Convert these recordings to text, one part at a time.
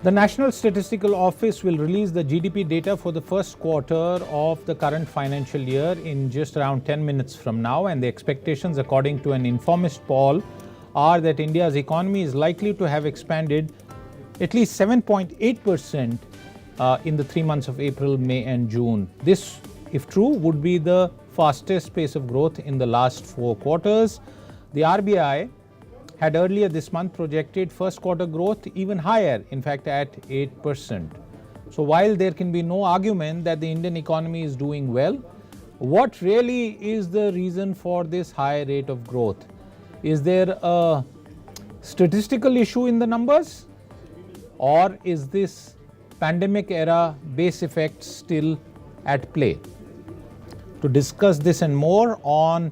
The National Statistical Office will release the GDP data for the first quarter of the current financial year in just around 10 minutes from now, and the expectations, according to an Informist poll, are that India's economy is likely to have expanded at least 7.8% in the 3 months of April, May and June. This, if true, would be the fastest pace of growth in the last 4 quarters. The RBI had earlier this month projected first quarter growth even higher, in fact at 8%. So while there can be no argument that the Indian economy is doing well, what really is the reason for this high rate of growth? Is there a statistical issue in the numbers, or is this pandemic era base effect still at play? To discuss this and more on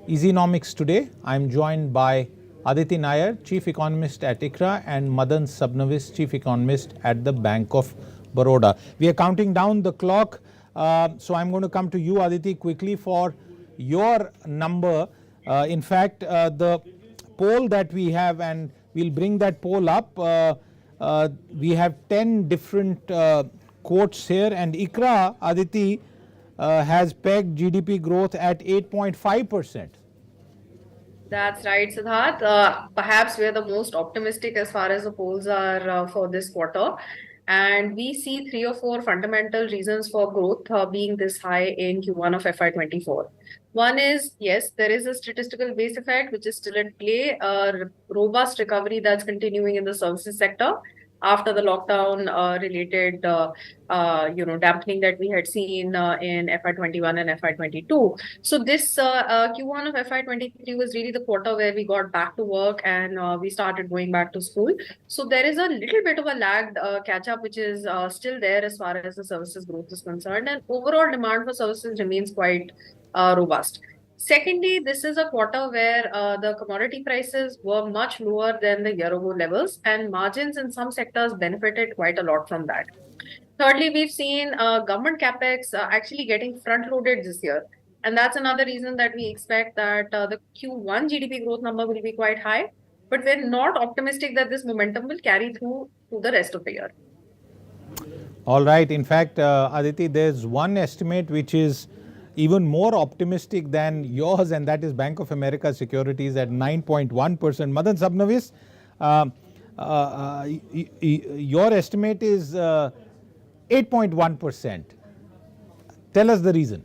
Easynomics today, I am joined by Aditi Nair, Chief Economist at ICRA, and Madan Sabnavis, Chief Economist at the Bank of Baroda. We are counting down the clock, so I'm going to come to you, Aditi, quickly for your number. In fact, the poll that we have, and we'll bring that poll up, we have 10 different quotes here, and ICRA, Aditi, has pegged GDP growth at 8.5%. That's right, Siddharth. Perhaps we're the most optimistic as far as the polls are for this quarter. And we see 3 or 4 fundamental reasons for growth being this high in Q1 of FY24. One is, yes, there is a statistical base effect, which is still at play, a robust recovery that's continuing in the services sector after the lockdown related dampening that we had seen in FY21 and FY22. So this Q1 of FY23 was really the quarter where we got back to work and we started going back to school. So there is a little bit of a lagged catch up which is still there as far as the services growth is concerned, and overall demand for services remains quite robust. Secondly, this is a quarter where the commodity prices were much lower than the year-ago levels, and margins in some sectors benefited quite a lot from that. Thirdly, we've seen government capex actually getting front-loaded this year, and that's another reason that we expect that the Q1 GDP growth number will be quite high, but we're not optimistic that this momentum will carry through to the rest of the year. All right. In fact, Aditi, there's one estimate which is even more optimistic than yours, and that is Bank of America Securities at 9.1%. Madan Sabnavis, your estimate is 8.1%. Tell us the reason.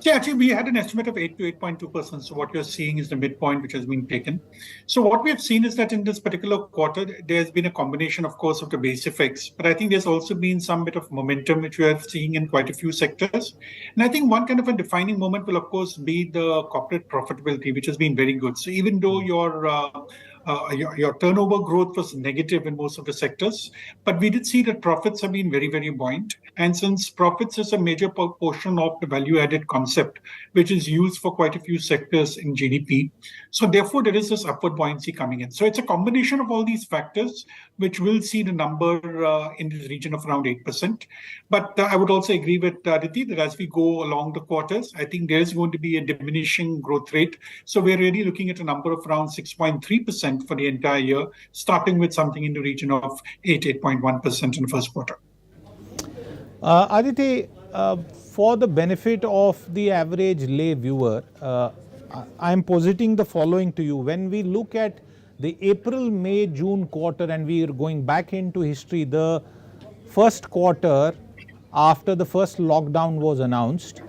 Yeah, actually, we had an estimate of 8 to 8.2%. So what you're seeing is the midpoint which has been taken. So what we have seen is that in this particular quarter, there's been a combination, of course, of the base effects. But I think there's also been some bit of momentum which we are seeing in quite a few sectors. And I think one kind of a defining moment will, of course, be the corporate profitability, which has been very good. So even though your turnover growth was negative in most of the sectors, but we did see that profits have been very, very buoyant. And since profits is a major portion of the value-added concept, which is used for quite a few sectors in GDP, so therefore there is this upward buoyancy coming in. So it's a combination of all these factors which will see the number in the region of around 8%. But I would also agree with Aditi that as we go along the quarters, I think there's going to be a diminishing growth rate. So we're really looking at a number of around 6.3% for the entire year, starting with something in the region of 8.1% in the first quarter. Aditi, for the benefit of the average lay viewer, I am positing the following to you. When we look at the April, May, June quarter, and we are going back into history, the first quarter after the first lockdown was announced,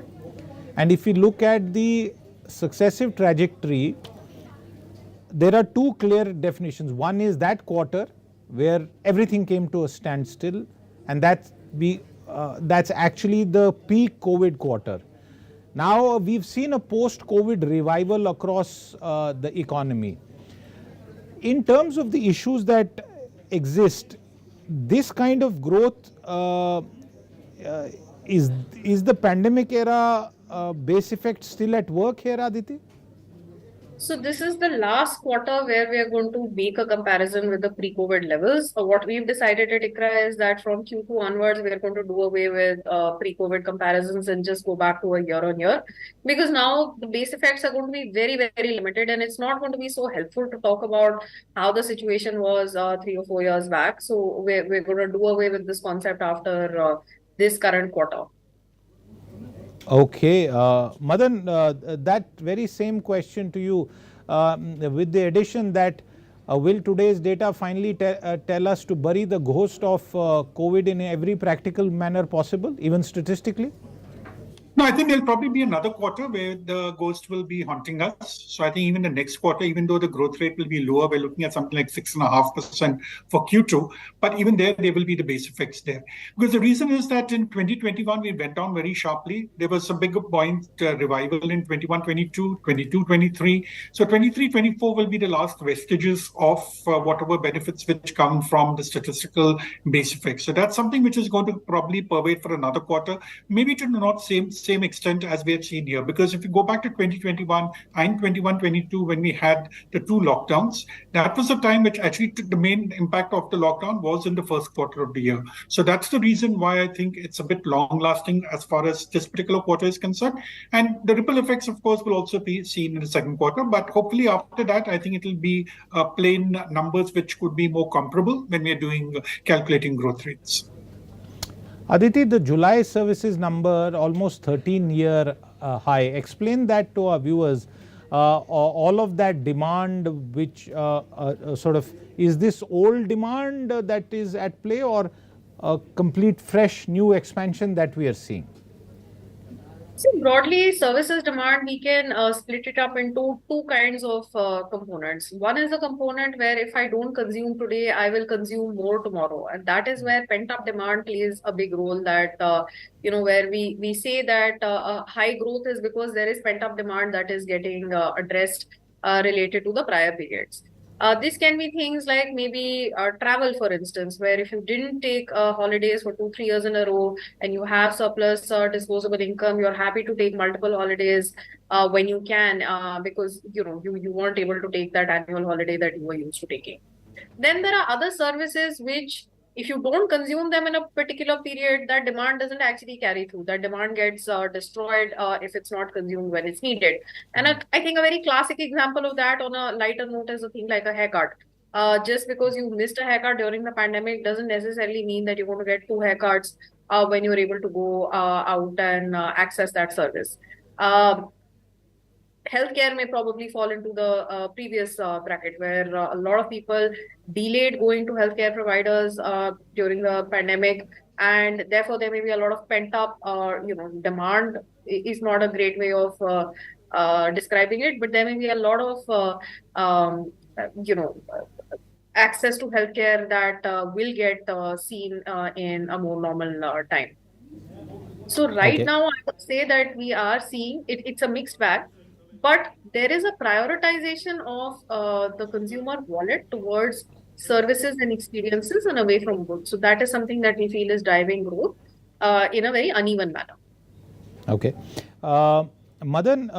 and if we look at the successive trajectory, there are 2 clear definitions. One is that quarter where everything came to a standstill, and that's actually the peak COVID quarter. Now we've seen a post-COVID revival across the economy. In terms of the issues that exist, this kind of growth, is the pandemic era base effect still at work here, Aditi? So this is the last quarter where we are going to make a comparison with the pre-COVID levels. What we've decided at ICRA is that from Q2 onwards, we are going to do away with pre-COVID comparisons and just go back to a year on year. Because now the base effects are going to be very, very limited, and it's not going to be so helpful to talk about how the situation was 3 or 4 years back. So we're going to do away with this concept after this current quarter. Okay, Madan, that very same question to you, with the addition that will today's data finally tell us to bury the ghost of COVID in every practical manner possible, even statistically? No, I think there'll probably be another quarter where the ghost will be haunting us. So I think even the next quarter, even though the growth rate will be lower, we're looking at something like 6.5% for Q2. But even there will be the base effects there. Because the reason is that in 2021, we went down very sharply. There was a big buoyant revival in 21-22, 22-23. So 23-24 will be the last vestiges of whatever benefits which come from the statistical base effects. So that's something which is going to probably pervade for another quarter, maybe to not same extent as we have seen here. Because if you go back to 2021 and 21-22, when we had the two lockdowns, that was the time which actually took the main impact of the lockdown was in the first quarter of the year. So that's the reason why I think it's a bit long lasting as far as this particular quarter is concerned. And the ripple effects, of course, will also be seen in the second quarter. But hopefully after that, I think it will be plain numbers which could be more comparable when we're doing calculating growth rates. Aditi, the July services number, almost 13-year high. Explain that to our viewers. All of that demand, which sort of, is this old demand that is at play, or a complete fresh new expansion that we are seeing? So broadly, services demand, we can split it up into two kinds of components. One is a component where if I don't consume today, I will consume more tomorrow. And that is where pent-up demand plays a big role, that, where we say that high growth is because there is pent-up demand that is getting addressed related to the prior periods. This can be things like maybe travel, for instance, where if you didn't take holidays for 2-3 years in a row and you have surplus disposable income, you're happy to take multiple holidays when you can, because you weren't able to take that annual holiday that you were used to taking. Then there are other services which, if you don't consume them in a particular period, that demand doesn't actually carry through. That demand gets destroyed if it's not consumed when it's needed. And I think a very classic example of that on a lighter note is a thing like a haircut. Just because you missed a haircut during the pandemic doesn't necessarily mean that you're going to get 2 haircuts when you're able to go out and access that service. Healthcare may probably fall into the previous bracket, where a lot of people delayed going to healthcare providers during the pandemic, and therefore there may be a lot of pent up, demand is not a great way of describing it, but there may be a lot of, access to healthcare that will get seen in a more normal time. So right now, I would say that we are seeing it's a mixed bag. But there is a prioritization of the consumer wallet towards services and experiences and away from goods. So that is something that we feel is driving growth in a very uneven manner. Okay. Madan,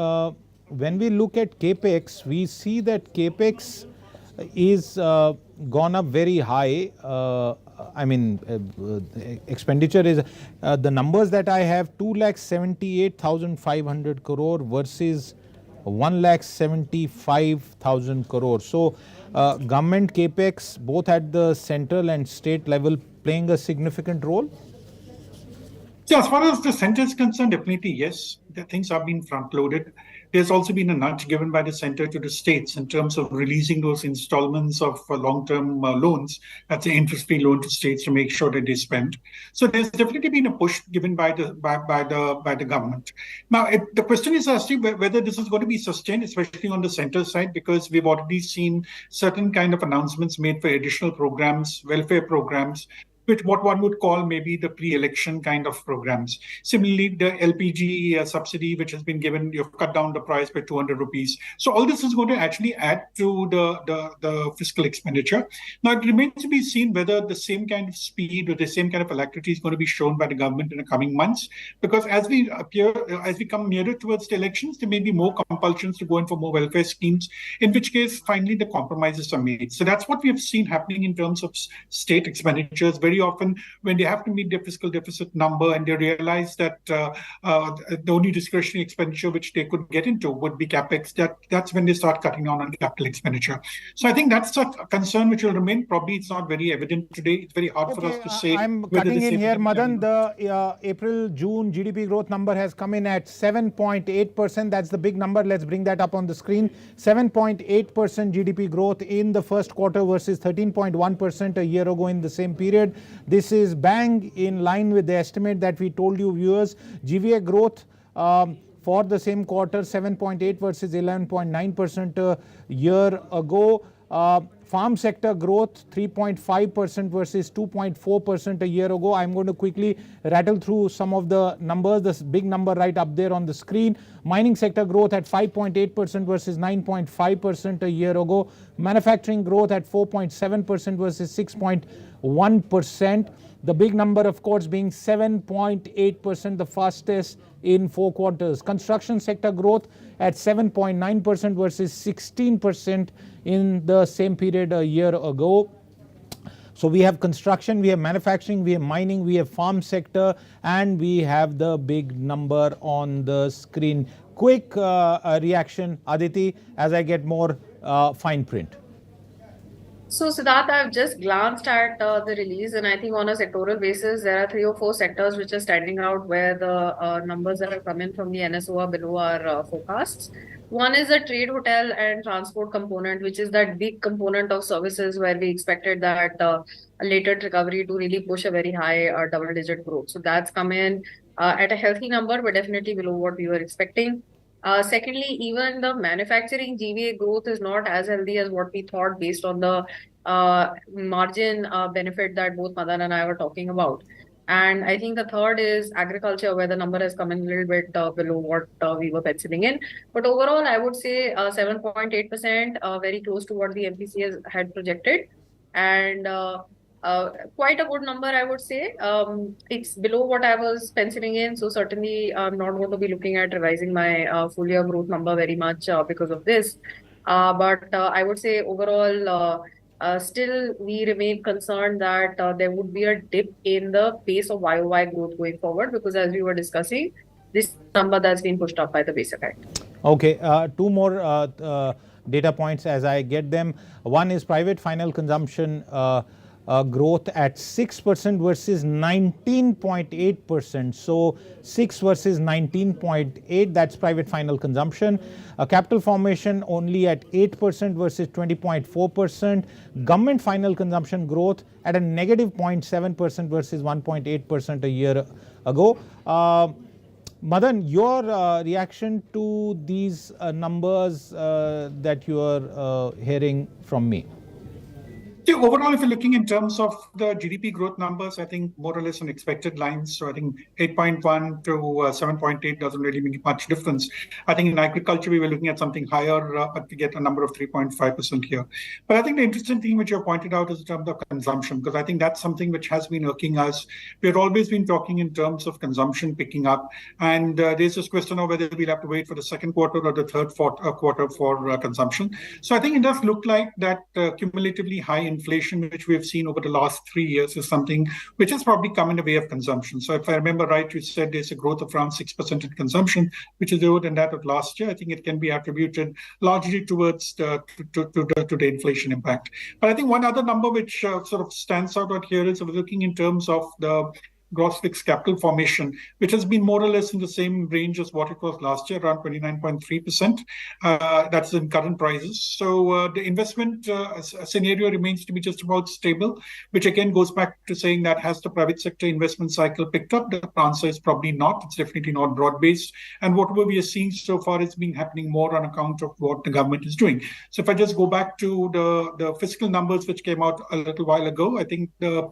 when we look at CAPEX, we see that CAPEX is gone up very high. Expenditure is, the numbers that I have, 2,78,500 crore versus 1,75,000 crore. So government CAPEX both at the central and state level playing a significant role? So as far as the center is concerned, definitely yes, the things have been front loaded. There's also been a nudge given by the center to the states in terms of releasing those installments of long-term loans, that's an interest-free loan to states, to make sure that they spend. So there's definitely been a push given by the government. Now, the question is actually whether this is going to be sustained, especially on the center side, because we've already seen certain kind of announcements made for additional programs, welfare programs, which what one would call maybe the pre-election kind of programs. Similarly, the LPG subsidy, which has been given, you've cut down the price by 200 rupees. So all this is going to actually add to the fiscal expenditure. Now, it remains to be seen whether the same kind of speed or the same kind of alacrity is going to be shown by the government in the coming months. Because as we come nearer towards the elections, there may be more compulsions to go in for more welfare schemes, in which case, finally, the compromises are made. So that's what we have seen happening in terms of state expenditures. Very often, when they have to meet their fiscal deficit number and they realize that the only discretionary expenditure which they could get into would be capex, that's when they start cutting down on capital expenditure. So I think that's a concern which will remain. Probably it's not very evident today. It's very hard for us to say. I'm cutting in here, Madan. The April-June GDP growth number has come in at 7.8%. That's the big number. Let's bring that up on the screen. 7.8% GDP growth in the first quarter versus 13.1% a year ago in the same period. This is bang in line with the estimate that we told you, viewers. GVA growth for the same quarter, 7.8 versus 11.9% a year ago. Farm sector growth 3.5% versus 2.4% a year ago. I'm going to quickly rattle through some of the numbers. This big number right up there on the screen. Mining sector growth at 5.8% versus 9.5% a year ago. Manufacturing growth at 4.7% versus 6.1%. The big number, of course, being 7.8%, the fastest in 4 quarters. Construction sector growth at 7.9% versus 16% in the same period a year ago. So we have construction, we have manufacturing, we have mining, we have farm sector, and we have the big number on the screen. Quick reaction, Aditi, as I get more fine print. So, Siddharth, I've just glanced at the release, and I think on a sectoral basis, there are 3 or 4 sectors which are standing out where the numbers that have come in from the NSO are below our forecasts. One is the trade, hotel, and transport component, which is that big component of services where we expected that a later recovery to really push a very high double-digit growth. So that's come in at a healthy number, but definitely below what we were expecting. Secondly, even the manufacturing GVA growth is not as healthy as what we thought based on the margin benefit that both Madan and I were talking about. And I think the third is agriculture, where the number has come in a little bit below what we were penciling in. But overall, I would say 7.8%, very close to what the MPC had projected. And quite a good number, I would say. It's below what I was penciling in. So certainly I'm not going to be looking at revising my full year growth number very much because of this. But I would say overall, still we remain concerned that there would be a dip in the pace of YOY growth going forward, because as we were discussing, this number that's been pushed up by the base effect. Okay, 2 more data points as I get them. One is private final consumption growth at 6% versus 19.8%. So 6 versus 19.8, that's private final consumption. Capital formation only at 8% versus 20.4%. Government final consumption growth at a negative 0.7% versus 1.8% a year ago. Madan, your reaction to these numbers that you are hearing from me? So overall, if you're looking in terms of the GDP growth numbers, I think more or less on expected lines. So I think 8.1 to 7.8 doesn't really make much difference. I think in agriculture, we were looking at something higher, but we get a number of 3.5% here. But I think the interesting thing which you pointed out is in terms of consumption, because I think that's something which has been irking us. We've always been talking in terms of consumption picking up. And there's this question of whether we'll have to wait for the second quarter or the third quarter for consumption. So I think it does look like that cumulatively high inflation, which we have seen over the last 3 years, is something which has probably come in the way of consumption. So if I remember right, you said there's a growth of around 6% in consumption, which is lower than that of last year. I think it can be attributed largely towards to the inflation impact. But I think one other number which sort of stands out here is we're looking in terms of the gross fixed capital formation, which has been more or less in the same range as what it was last year, around 29.3%. That's in current prices. So the investment scenario remains to be just about stable, which again goes back to saying that has the private sector investment cycle picked up? The answer is probably not. It's definitely not broad-based. And whatever we are seeing so far is been happening more on account of what the government is doing. So if I just go back to the fiscal numbers which came out a little while ago, I think the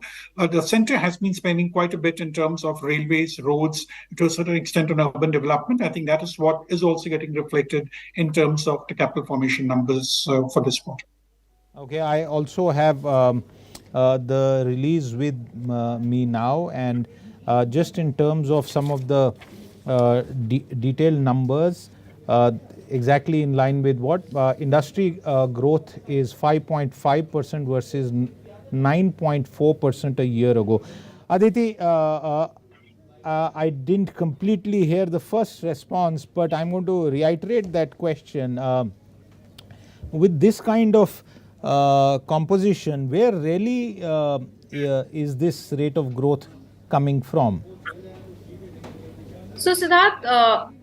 center has been spending quite a bit in terms of railways, roads, to a certain extent on urban development. I think that is what is also getting reflected in terms of the capital formation numbers for this quarter. Okay, I also have the release with me now, and just in terms of some of the detailed numbers, exactly in line with what industry growth is 5.5% versus 9.4% a year ago. Aditi, I didn't completely hear the first response, but I'm going to reiterate that question. With this kind of composition, where really is this rate of growth coming from? So Siddharth,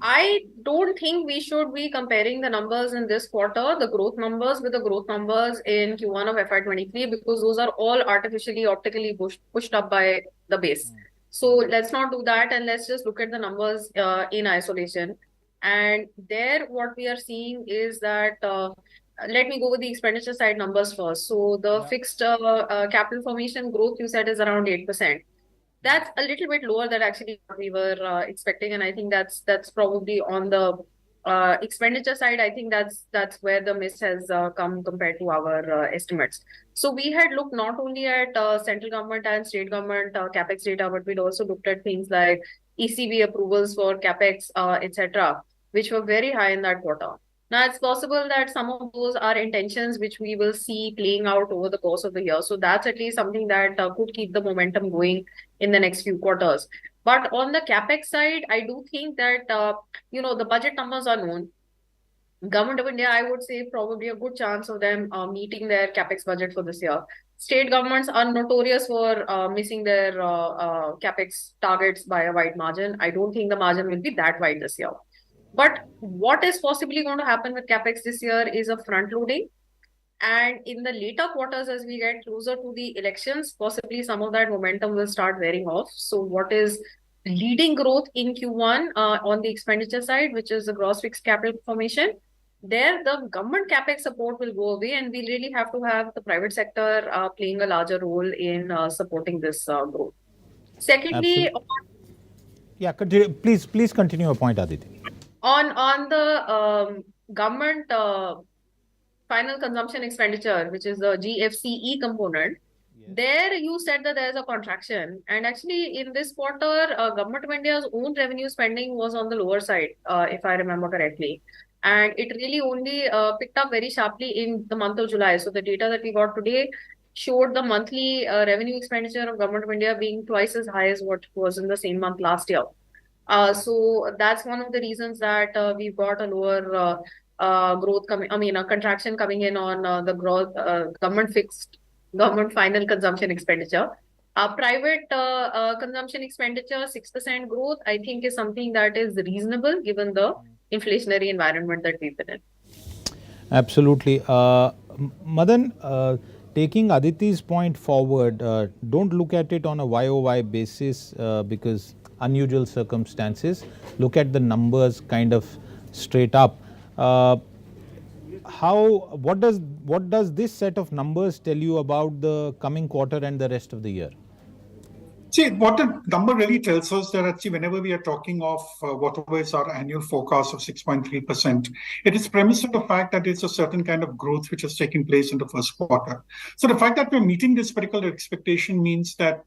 I don't think we should be comparing the numbers in this quarter, the growth numbers with the growth numbers in Q1 of FY23, because those are all artificially, optically pushed up by the base. So let's not do that, and let's just look at the numbers in isolation. And there, what we are seeing is that, let me go with the expenditure side numbers first. So the fixed capital formation growth you said is around 8%. That's a little bit lower than actually what we were expecting, and I think that's probably on the expenditure side. I think that's where the miss has come compared to our estimates. So we had looked not only at central government and state government capex data, but we'd also looked at things like ECB approvals for capex, etc., which were very high in that quarter. Now, it's possible that some of those are intentions which we will see playing out over the course of the year. So that's at least something that could keep the momentum going in the next few quarters. But on the capex side, I do think that, the budget numbers are known. Government of India, I would say probably a good chance of them meeting their capex budget for this year. State governments are notorious for missing their capex targets by a wide margin. I don't think the margin will be that wide this year. But what is possibly going to happen with capex this year is a front loading. And in the later quarters, as we get closer to the elections, possibly some of that momentum will start wearing off. So what is leading growth in Q1 on the expenditure side, which is the gross fixed capital formation, there the government capex support will go away, and we really have to have the private sector playing a larger role in supporting this growth. Secondly, Please continue your point, Aditi. On the government final consumption expenditure, which is the GFCE component, there you said that there's a contraction. And actually, in this quarter, Government of India's own revenue spending was on the lower side, if I remember correctly. And it really only picked up very sharply in the month of July. So the data that we got today showed the monthly revenue expenditure of Government of India being twice as high as what was in the same month last year. So that's one of the reasons that we've got a lower growth coming, a contraction coming in on the growth, government final consumption expenditure. Private consumption expenditure, 6% growth, I think is something that is reasonable given the inflationary environment that we've been in. Absolutely. Madan, taking Aditi's point forward, don't look at it on a YOY basis because unusual circumstances. Look at the numbers kind of straight up. What does this set of numbers tell you about the coming quarter and the rest of the year? See, what the number really tells us that actually whenever we are talking of whatever is our annual forecast of 6.3%, it is premised on the fact that it's a certain kind of growth which has taken place in the first quarter. So the fact that we're meeting this particular expectation means that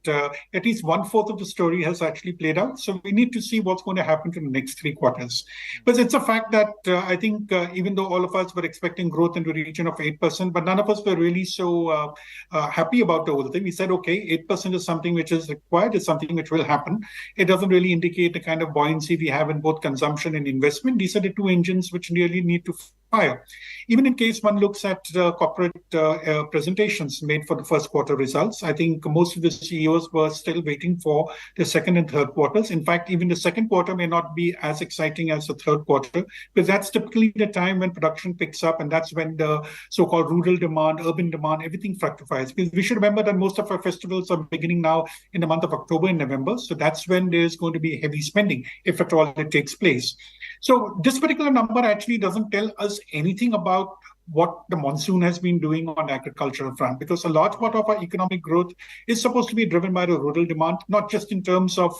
at least 1/4 of the story has actually played out. So we need to see what's going to happen in the next 3 quarters. But it's a fact that I think even though all of us were expecting growth in the region of 8%, but none of us were really so happy about the whole thing. We said, okay, 8% is something which is is something which will happen. It doesn't really indicate the kind of buoyancy we have in both consumption and investment. These are the 2 engines which really need to higher. Even in case one looks at corporate presentations made for the first quarter results, I think most of the CEOs were still waiting for the second and third quarters. In fact, even the second quarter may not be as exciting as the third quarter, because that's typically the time when production picks up, and that's when the so-called rural demand, urban demand, everything fructifies. Because we should remember that most of our festivals are beginning now in the month of October and November, so that's when there's going to be heavy spending, if at all it takes place. So this particular number actually doesn't tell us anything about what the monsoon has been doing on the agricultural front, because a large part of our economic growth is supposed to be driven by the rural demand, not just in terms of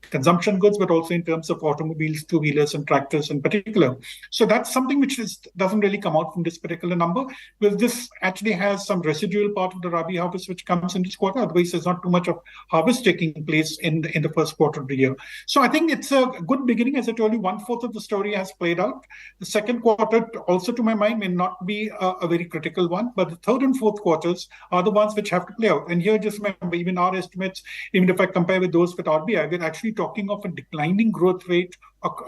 consumption goods, but also in terms of automobiles, two-wheelers, and tractors in particular. So that's something which doesn't really come out from this particular number, because this actually has some residual part of the Rabi harvest which comes in this quarter. Otherwise, there's not too much of harvest taking place in the first quarter of the year. So I think it's a good beginning. As I told you, 1/4 of the story has played out. The second quarter, also to my mind, may not be a very critical one, but the third and fourth quarters are the ones which have to play out. And here, just remember, even our estimates, even if I compare with those with RBI, we're actually talking of a declining growth rate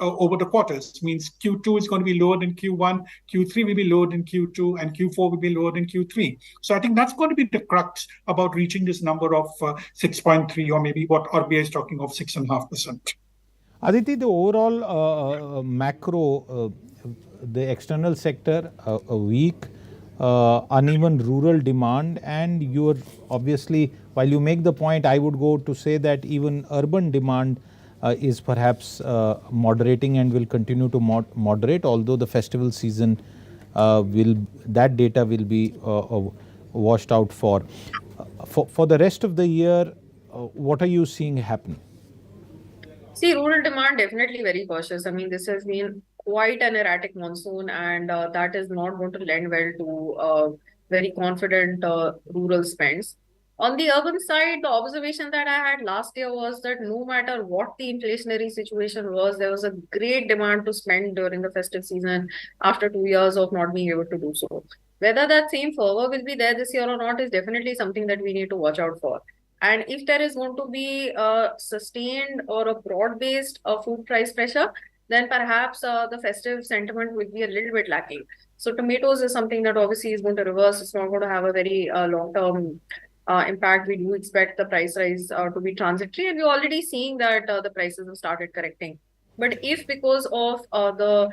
over the quarters. Means Q2 is going to be lower than Q1, Q3 will be lower than Q2, and Q4 will be lower than Q3. So I think that's going to be the crux about reaching this number of 6.3, or maybe what RBI is talking of 6.5%. Aditi, the overall macro, the external sector, a weak, uneven rural demand, and you're obviously, while you make the point, I would go to say that even urban demand is perhaps moderating and will continue to moderate, although the festival season that data will be washed out for. For the rest of the year, what are you seeing happen? See, rural demand definitely very cautious. I mean, this has been quite an erratic monsoon, and that is not going to lend well to very confident rural spends. On the urban side, the observation that I had last year was that no matter what the inflationary situation was, there was a great demand to spend during the festive season after 2 years of not being able to do so. Whether that same fervor will be there this year or not is definitely something that we need to watch out for. And if there is going to be a sustained or a broad-based food price pressure, then perhaps the festive sentiment will be a little bit lacking. So tomatoes is something that obviously is going to reverse. It's not going to have a very long-term impact. We do expect the price rise to be transitory, and we're already seeing that the prices have started correcting. But if because of the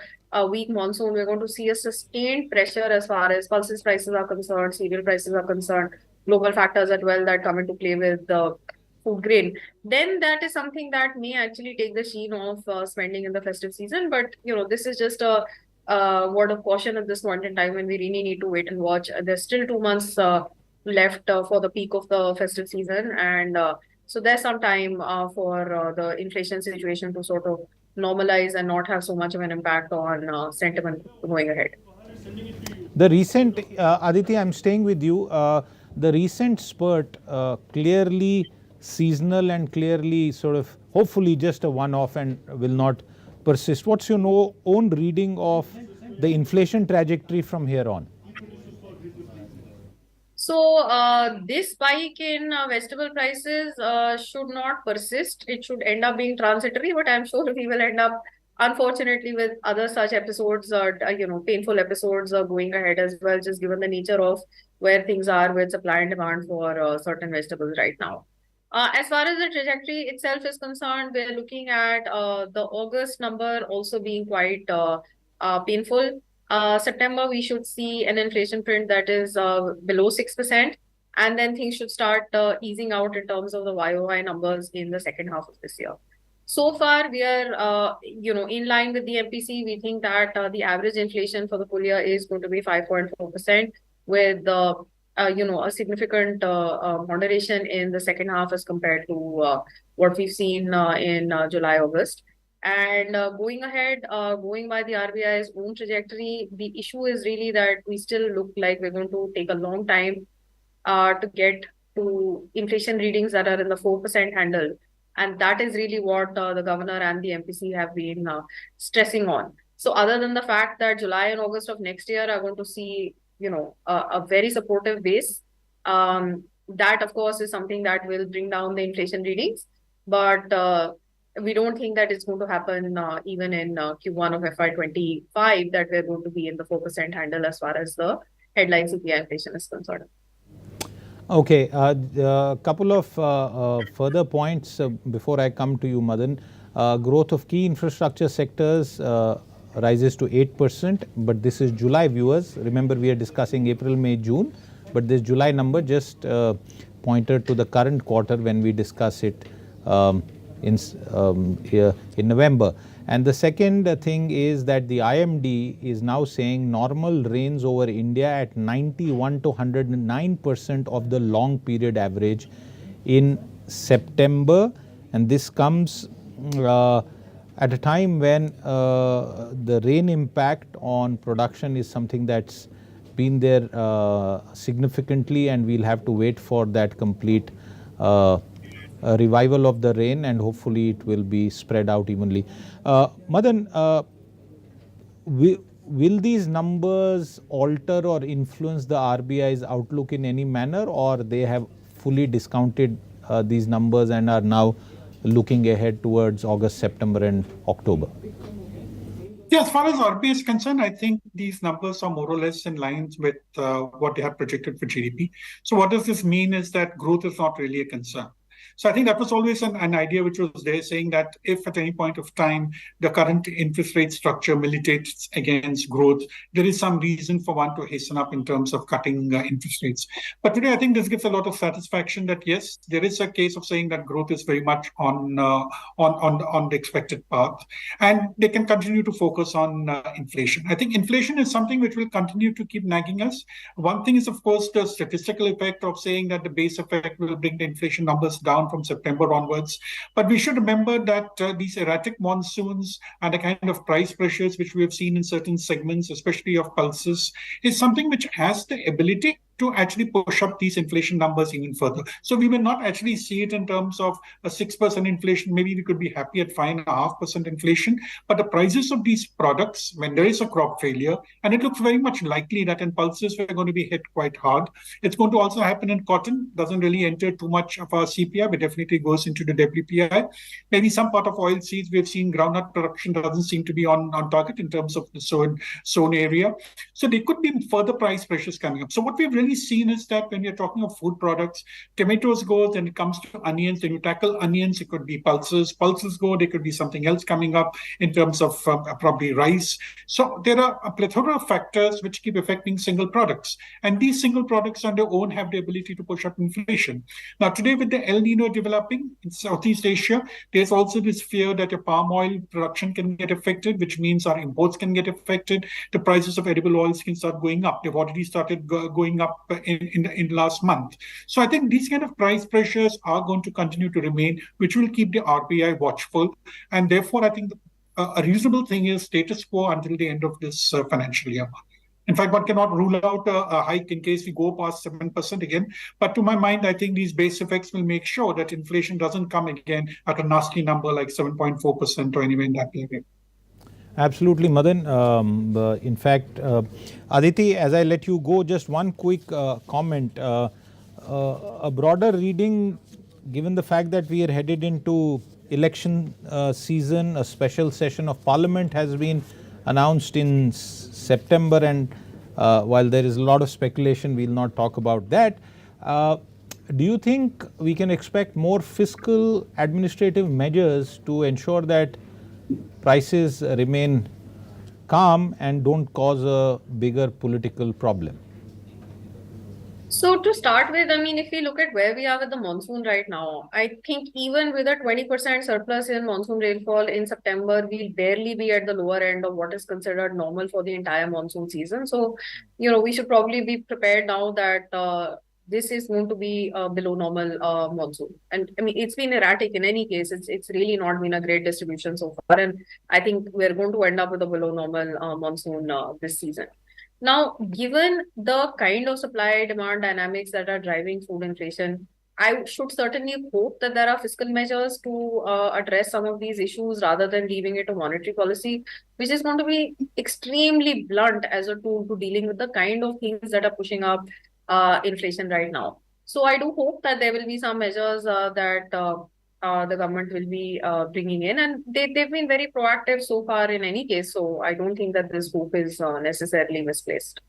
weak monsoon, we're going to see a sustained pressure as far as pulses prices are concerned, cereal prices are concerned, global factors as well that come into play with the food grain, then that is something that may actually take the sheen of spending in the festive season. But this is just a word of caution at this point in time, when we really need to wait and watch. There's still 2 months left for the peak of the festive season, and so there's some time for the inflation situation to sort of normalize and not have so much of an impact on sentiment going ahead. The recent, Aditi, I'm staying with you. The recent spurt, clearly seasonal and clearly sort of hopefully just a one-off and will not persist. What's your own reading of the inflation trajectory from here on? So this spike in vegetable prices should not persist. It should end up being transitory, but I'm sure we will end up, unfortunately, with other such episodes, painful episodes going ahead as well, just given the nature of where things are with supply and demand for certain vegetables right now. As far as the trajectory itself is concerned, we're looking at the August number also being quite painful. September, we should see an inflation print that is below 6%, and then things should start easing out in terms of the YOY numbers in the second half of this year. So far, we are, in line with the MPC. We think that the average inflation for the full year is going to be 5.4%, with a significant moderation in the second half as compared to what we've seen in July, August. And going ahead, going by the RBI's own trajectory, the issue is really that we still look like we're going to take a long time to get to inflation readings that are in the 4% handle. And that is really what the governor and the MPC have been stressing on. So other than the fact that July and August of next year are going to see, a very supportive base, that of course is something that will bring down the inflation readings. But we don't think that it's going to happen even in Q1 of FY25, that we're going to be in the 4% handle as far as the headline CPI inflation is concerned. Okay, a couple of further points before I come to you, Madan. Growth of key infrastructure sectors rises to 8%, but this is July, viewers. Remember, we are discussing April, May, June, but this July number just pointed to the current quarter when we discuss it here in November. And the second thing is that the IMD is now saying normal rains over India at 91 to 109% of the long period average in September. And this comes at a time when the rain impact on production is something that's been there significantly, and we'll have to wait for that complete revival of the rain, and hopefully it will be spread out evenly. Madan, will these numbers alter or influence the RBI's outlook in any manner, or they have fully discounted these numbers and are now looking ahead towards August, September and October? Yeah, as far as RBI is concerned, I think these numbers are more or less in line with what they have projected for GDP. So what does this mean is that growth is not really a concern. So I think that was always an idea which was there, saying that if at any point of time the current interest rate structure militates against growth, there is some reason for one to hasten up in terms of cutting interest rates. But today, I think this gives a lot of satisfaction that yes, there is a case of saying that growth is very much on the expected path, and they can continue to focus on inflation. I think inflation is something which will continue to keep nagging us. One thing is, of course, the statistical effect of saying that the base effect will bring the inflation numbers down from September onwards. But we should remember that these erratic monsoons and the kind of price pressures which we have seen in certain segments, especially of pulses, is something which has the ability to actually push up these inflation numbers even further. So we may not actually see it in terms of a 6% inflation. Maybe we could be happy at 5.5% inflation. But the prices of these products, when there is a crop failure, and it looks very much likely that in pulses we're going to be hit quite hard. It's going to also happen in cotton. Doesn't really enter too much of our CPI, but definitely goes into the WPI. Maybe some part of oil seeds, we've seen groundnut production doesn't seem to be on target in terms of the sown area. So there could be further price pressures coming up. So what we've really seen is that when we're talking of food products, tomatoes go, then it comes to onions, then you tackle onions, it could be pulses go, there could be something else coming up in terms of probably rice. So there are a plethora of factors which keep affecting single products, and these single products on their own have the ability to push up inflation. Now today, with the El Nino developing in Southeast Asia, there's also this fear that your palm oil production can get affected, which means our imports can get affected. The prices of edible oils can start going up. They've already started going up in last month. So I think these kind of price pressures are going to continue to remain, which will keep the RBI watchful. And therefore, I think a reasonable thing is status quo until the end of this financial year. In fact, one cannot rule out a hike in case we go past 7% again. But to my mind, I think these base effects will make sure that inflation doesn't come again at a nasty number like 7.4% or anywhere in that area. Absolutely, Madan. In fact, Aditi, as I let you go, just one quick comment. A broader reading, given the fact that we are headed into election season, a special session of Parliament has been announced in September, and while there is a lot of speculation, we'll not talk about that. Do you think we can expect more fiscal administrative measures to ensure that prices remain calm and don't cause a bigger political problem? So to start with, I mean, if we look at where we are with the monsoon right now, I think even with a 20% surplus in monsoon rainfall in September, we'll barely be at the lower end of what is considered normal for the entire monsoon season. So, we should probably be prepared now that this is going to be below normal monsoon. And I mean, it's been erratic in any case. It's really not been a great distribution so far. And I think we're going to end up with a below normal monsoon this season. Now, given the kind of supply demand dynamics that are driving food inflation, I should certainly hope that there are fiscal measures to address some of these issues rather than leaving it to monetary policy, which is going to be extremely blunt as a tool to dealing with the kind of things that are pushing up inflation right now. So I do hope that there will be some measures that the government will be bringing in, and they've been very proactive so far in any case. So I don't think that this hope is necessarily misplaced.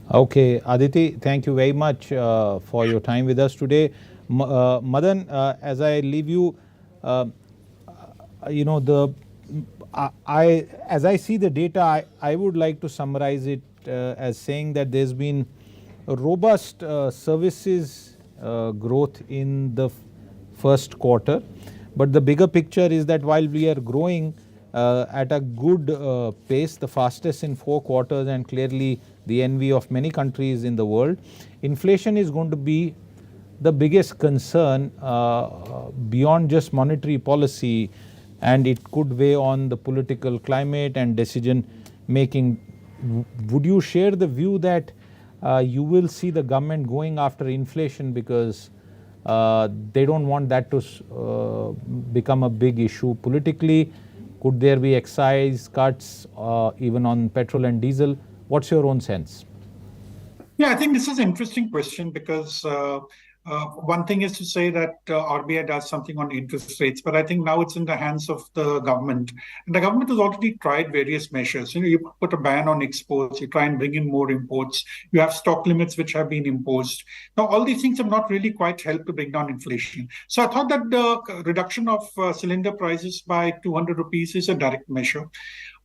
Okay, Aditi, thank you very much for your time with us today. Madan, as I leave you, as I see the data, I would like to summarize it as saying that there's been a robust services growth in the first quarter. But the bigger picture is that while we are growing at a good pace, the fastest in 4 quarters and clearly the envy of many countries in the world, inflation is going to be the biggest concern beyond just monetary policy, and it could weigh on the political climate and decision making. Would you share the view that you will see the government going after inflation because they don't want that to become a big issue politically? Could there be excise cuts even on petrol and diesel? What's your own sense? Yeah, I think this is an interesting question because one thing is to say that RBI does something on interest rates, but I think now it's in the hands of the government. And the government has already tried various measures. You put a ban on exports, you try and bring in more imports, you have stock limits which have been imposed. Now, all these things have not really quite helped to bring down inflation. So I thought that the reduction of cylinder prices by 200 rupees is a direct measure.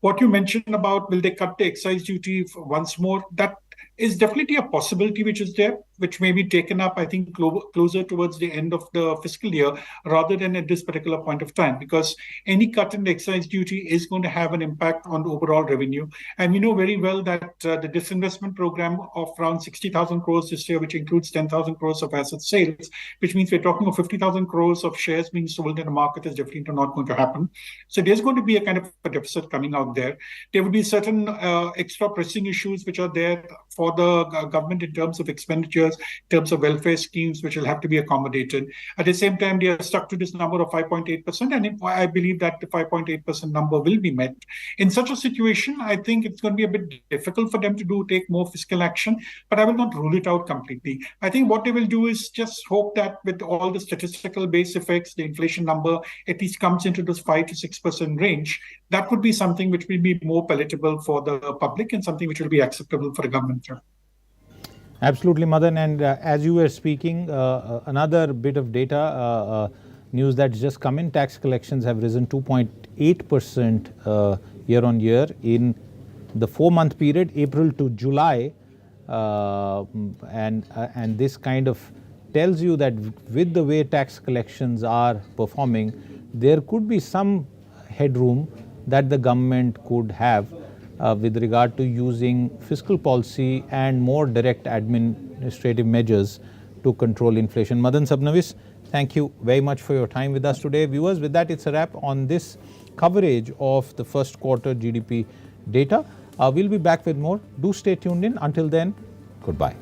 What you mentioned about will they cut the excise duty once more, that is definitely a possibility which is there, which may be taken up, I think, closer towards the end of the fiscal year rather than at this particular point of time, because any cut in the excise duty is going to have an impact on the overall revenue. And we know very well that the disinvestment program of around 60,000 crores this year, which includes 10,000 crores of asset sales, which means we're talking of 50,000 crores of shares being sold in the market, is definitely not going to happen. So there's going to be a kind of a deficit coming out there. There will be certain extra pressing issues which are there for the government in terms of expenditures, in terms of welfare schemes, which will have to be accommodated. At the same time, they are stuck to this number of 5.8%, and I believe that the 5.8% number will be met. In such a situation, I think it's going to be a bit difficult for them to take more fiscal action, but I will not rule it out completely. I think what they will do is just hope that with all the statistical base effects, the inflation number at least comes into this 5 to 6% range. That would be something which will be more palatable for the public and something which will be acceptable for the government. Absolutely, Madan. And as you were speaking, another bit of data, news that's just come in, tax collections have risen 2.8% year on year in the 4-month period, April to July. And this kind of tells you that with the way tax collections are performing, there could be some headroom that the government could have with regard to using fiscal policy and more direct administrative measures to control inflation. Madan Sabnavis, thank you very much for your time with us today. Viewers, with that, it's a wrap on this coverage of the first quarter GDP data. We'll be back with more. Do stay tuned in. Until then, goodbye.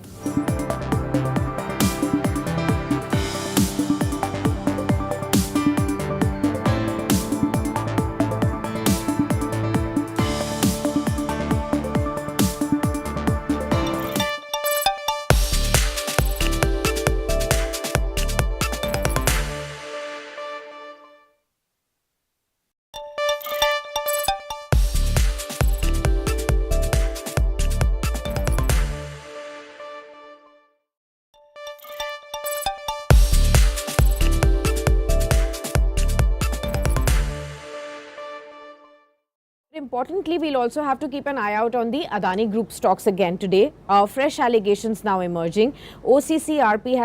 Importantly, we'll also have to keep an eye out on the Adani Group stocks again today. Fresh allegations now emerging. OCCRP has